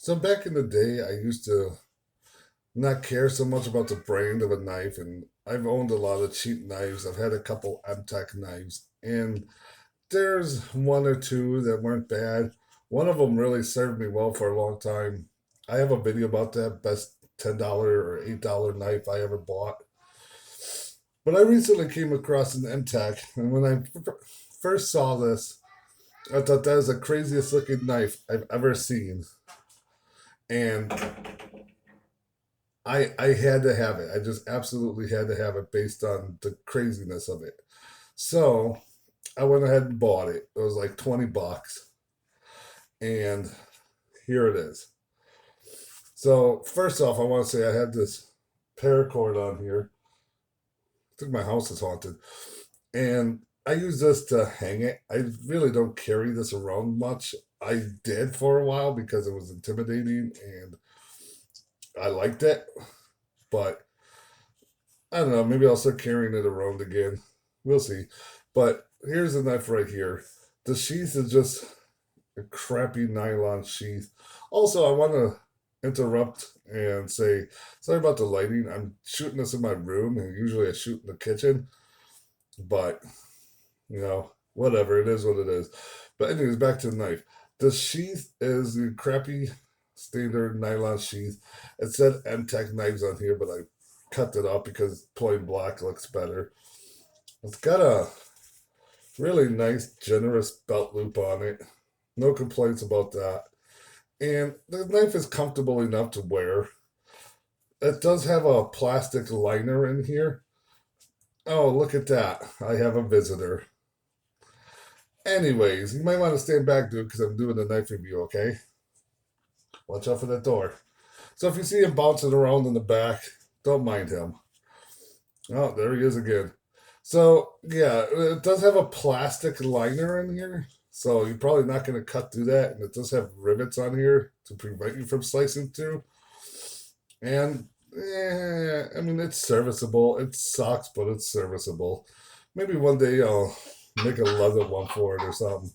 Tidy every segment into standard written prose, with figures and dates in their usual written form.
So back in the day, I used to not care so much about the brand of a knife, and I've owned a lot of cheap knives. I've had a couple MTech knives, and there's one or two that weren't bad. One of them really served me well for a long time. I have a video about that best $10 or $8 knife I ever bought. But I recently came across an MTech, and when first saw this, I thought that was the craziest looking knife I've ever seen. And I had to have it. I just absolutely had to have it based on the craziness of it. So I went ahead and bought it. It was like 20 bucks. And here it is. So first off, I want to say I had this paracord on here. I think my house is haunted. And I use this to hang it. I really don't carry this around much. I did for a while because it was intimidating and I liked it. But I don't know. Maybe I'll start carrying it around again. We'll see. But here's the knife right here. The sheath is just a crappy nylon sheath. Also, I want to interrupt and say sorry about the lighting. I'm shooting this in my room, and usually I shoot in the kitchen. But whatever. It is what it is. But anyways, back to the knife. The sheath is the crappy standard nylon sheath. It said MTech knives on here, but I cut it off because plain black looks better. It's got a really nice, generous belt loop on it. No complaints about that. And the knife is comfortable enough to wear. It does have a plastic liner in here. Oh, look at that. I have a visitor. Anyways, you might want to stand back, dude, because I'm doing the knife review, okay? Watch out for that door. So if you see him bouncing around in the back, don't mind him. Oh, there he is again. So, yeah, it does have a plastic liner in here. So you're probably not going to cut through that. And it does have rivets on here to prevent you from slicing through. And, I mean, it's serviceable. It sucks, but it's serviceable. Maybe one day I'll make a leather one for it or something.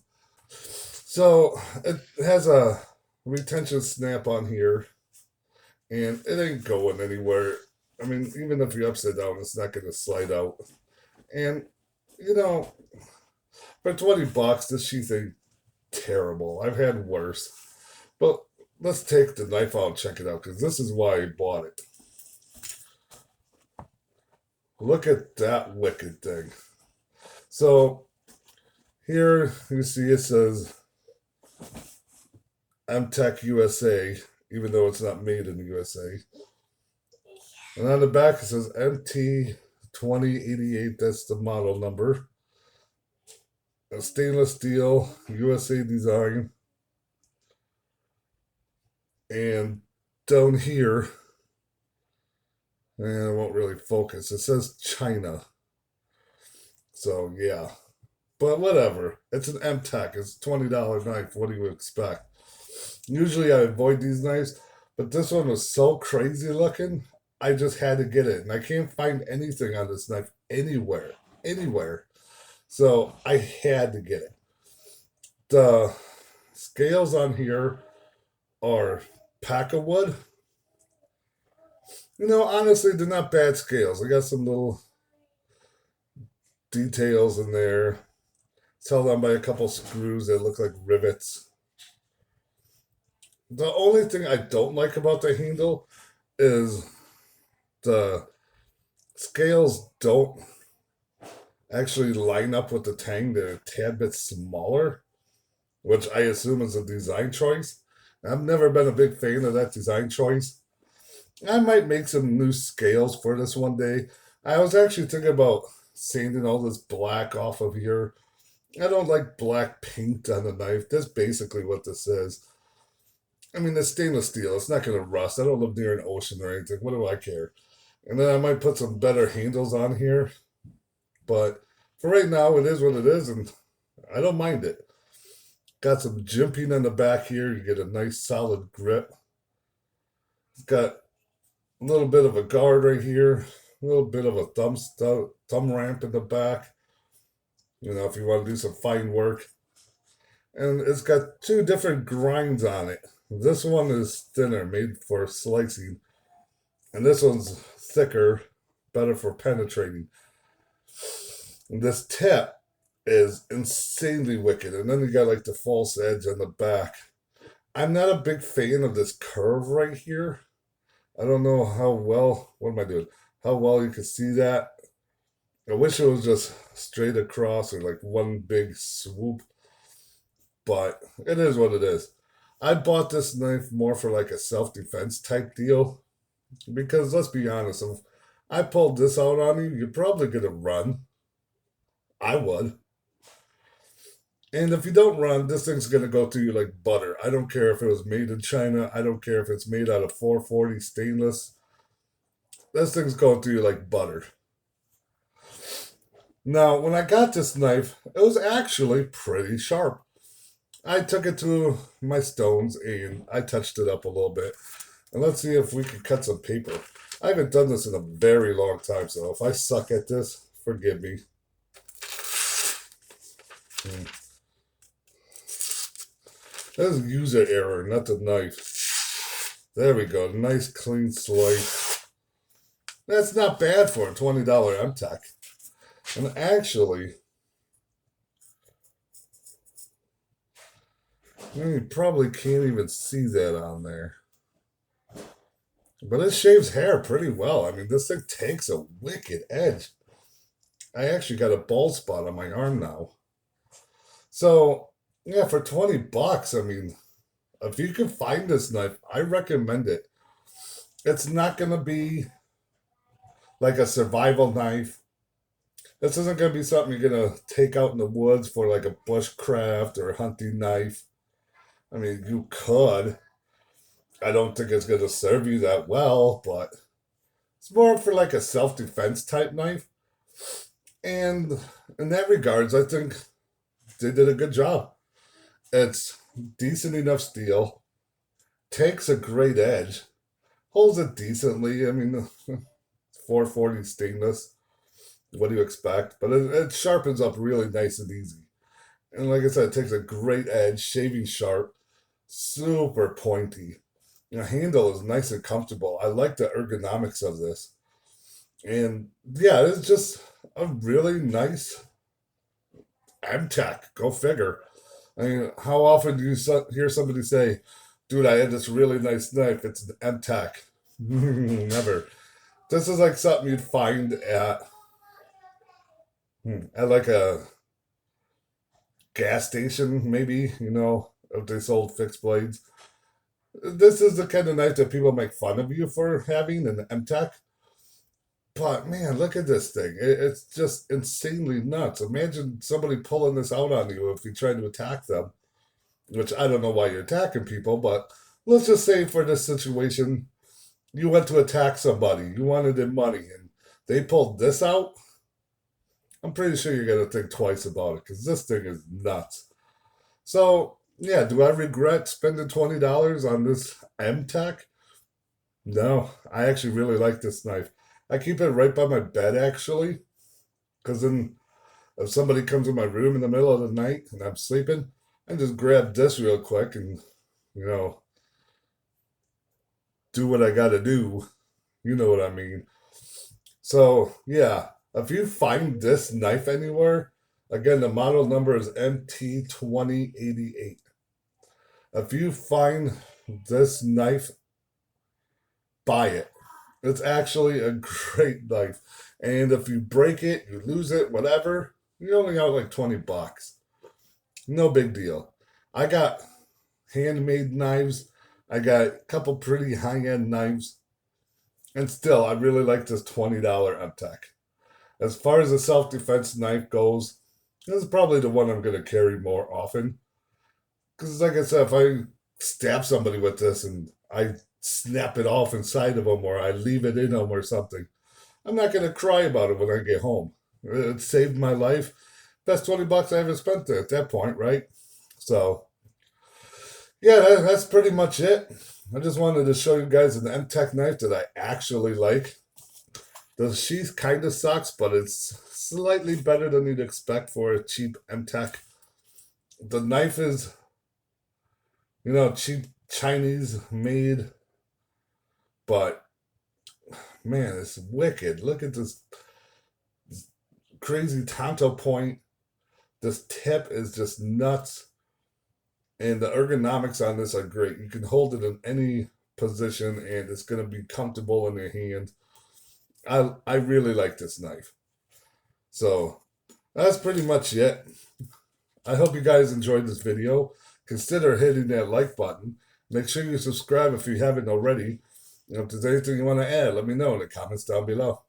So it has a retention snap on here, and it ain't going anywhere. I mean, even if you're upside down, it's not going to slide out. And, you know, for 20 bucks, this sheath ain't terrible. I've had worse. But let's take the knife out and check it out, because this is why I bought it. Look at that wicked thing. So here you see it says MTech USA, even though it's not made in the USA. And on the back it says MT 2088, that's the model number. A stainless steel, USA design. And down here, and it won't really focus, it says China. So yeah. But whatever. It's an MTech. It's a $20 knife. What do you expect? Usually I avoid these knives, but this one was so crazy looking, I just had to get it. And I can't find anything on this knife anywhere. Anywhere. So I had to get it. The scales on here are pack of wood. Honestly, they're not bad scales. I got some little details in there. It's held on by a couple screws that look like rivets. The only thing I don't like about the handle is the scales don't actually line up with the tang. They're a tad bit smaller, which I assume is a design choice. I've never been a big fan of that design choice. I might make some new scales for this one day. I was actually thinking about sanding all this black off of here. I don't like black paint on the knife. That's basically what this is. I mean, it's stainless steel. It's not going to rust. I don't live near an ocean or anything. What do I care? And then I might put some better handles on here. But for right now, it is what it is, and I don't mind it. Got some jimping on the back here. You get a nice solid grip. It's got a little bit of a guard right here. A little bit of a thumb ramp in the back. If you want to do some fine work. And it's got two different grinds on it. This one is thinner, made for slicing, and this one's thicker, better for penetrating. And this tip is insanely wicked, and then you got like the false edge on the back. I'm not a big fan of this curve right here. I don't know how well, what am I doing? How well you can see that. I wish it was just straight across or like one big swoop, but it is what it is. I bought this knife more for like a self-defense type deal because let's be honest, if I pulled this out on you, you're probably gonna run. I would. And if you don't run, this thing's gonna go through you like butter. I don't care if it was made in China. I don't care if it's made out of 440 stainless. This thing's going through you like butter. Now, when I got this knife, it was actually pretty sharp. I took it to my stones and I touched it up a little bit. And let's see if we can cut some paper. I haven't done this in a very long time, so if I suck at this, forgive me. Hmm. That's user error, not the knife. There we go. Nice clean slice. That's not bad for a $20 MTech. And actually, you probably can't even see that on there. But it shaves hair pretty well. I mean, this thing takes a wicked edge. I actually got a bald spot on my arm now. So, yeah, for 20 bucks, I mean, if you can find this knife, I recommend it. It's not going to be like a survival knife. This isn't going to be something you're going to take out in the woods for like a bushcraft or a hunting knife. I mean, you could. I don't think it's going to serve you that well, but it's more for like a self-defense type knife. And in that regards, I think they did a good job. It's decent enough steel, takes a great edge, holds it decently. I mean, 440 stainless. What do you expect? But it sharpens up really nice and easy. And like I said, it takes a great edge, shaving sharp, super pointy. The handle is nice and comfortable. I like the ergonomics of this. And yeah, it's just a really nice MTech. Go figure. I mean, how often do you hear somebody say, dude, I had this really nice knife. It's an MTech. Never. This is like something you'd find at like a gas station, maybe, if they sold fixed blades. This is the kind of knife that people make fun of you for having an MTech. But man, look at this thing. It's just insanely nuts. Imagine somebody pulling this out on you if you try to attack them, which I don't know why you're attacking people, but let's just say for this situation, you went to attack somebody, you wanted their money, and they pulled this out. I'm pretty sure you're going to think twice about it because this thing is nuts. So, yeah, do I regret spending $20 on this MTech? No, I actually really like this knife. I keep it right by my bed, actually, because then if somebody comes in my room in the middle of the night and I'm sleeping, I just grab this real quick and, you know, do what I got to do. You know what I mean. So, yeah, if you find this knife anywhere, again, the model number is MT2088. If you find this knife, buy it. It's actually a great knife. And if you break it, you lose it, whatever, you only got like 20 bucks. No big deal. I got handmade knives. I got a couple pretty high-end knives. And still, I really like this $20 MTech. As far as a self-defense knife goes, this is probably the one I'm going to carry more often. Because like I said, if I stab somebody with this and I snap it off inside of them or I leave it in them or something, I'm not going to cry about it when I get home. It saved my life. Best 20 bucks I ever spent at that point, right? So, yeah, that's pretty much it. I just wanted to show you guys an MTech knife that I actually like. The sheath kind of sucks, but it's slightly better than you'd expect for a cheap MTech. The knife is, cheap Chinese made, but man, it's wicked. Look at this crazy tanto point. This tip is just nuts. And the ergonomics on this are great. You can hold it in any position and it's going to be comfortable in your hand. I really like this knife. So that's pretty much it. I hope you guys enjoyed this video. Consider hitting that like button. Make sure you subscribe if you haven't already. If there's anything you want to add, let me know in the comments down below.